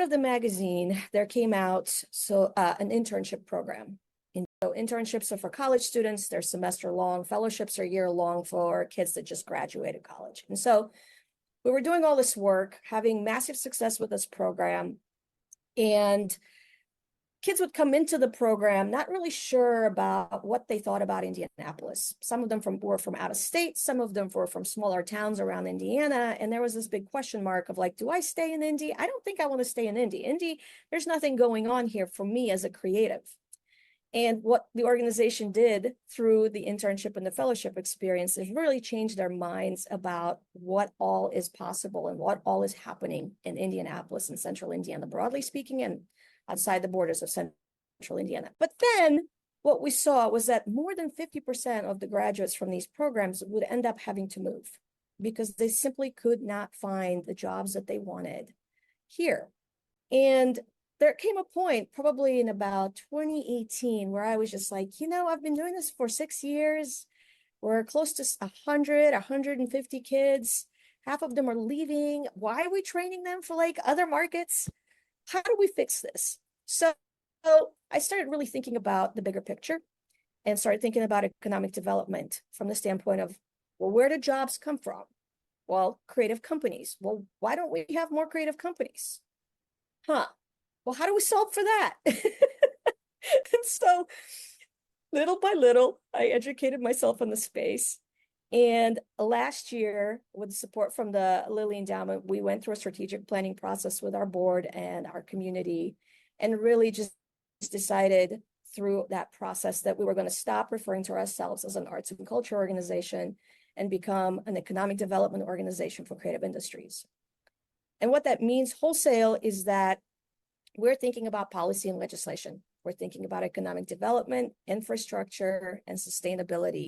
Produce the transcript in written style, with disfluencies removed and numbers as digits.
of the magazine, there came out an internship program. So internships are for college students, they're semester long, fellowships are year long for kids that just graduated college. And so we were doing all this work, having massive success with this program, and kids would come into the program not really sure about what they thought about Indianapolis. Some of them were from out of state, some of them were from smaller towns around Indiana, and there was this big question mark of like, do I stay in Indy? I don't think I want to stay in Indy. Indy, there's nothing going on here for me as a creative. And what the organization did through the internship and the fellowship experience is really change their minds about what all is possible and what all is happening in Indianapolis and central Indiana, broadly speaking, and outside the borders of central Indiana. But then what we saw was that more than 50% of the graduates from these programs would end up having to move because they simply could not find the jobs that they wanted here. And there came a point probably in about 2018 where I was just like, I've been doing this for 6 years. We're close to 150 kids. Half of them are leaving. Why are we training them for like other markets? How do we fix this? So I started really thinking about the bigger picture and started thinking about economic development from the standpoint of, well, where do jobs come from? Well, creative companies. Well, why don't we have more creative companies? Well, how do we solve for that? And so little by little, I educated myself on the space. And last year, with support from the Lilly Endowment, we went through a strategic planning process with our board and our community, and really just decided through that process that we were going to stop referring to ourselves as an arts and culture organization and become an economic development organization for creative industries. And what that means wholesale is that we're thinking about policy and legislation. We're thinking about economic development, infrastructure, and sustainability.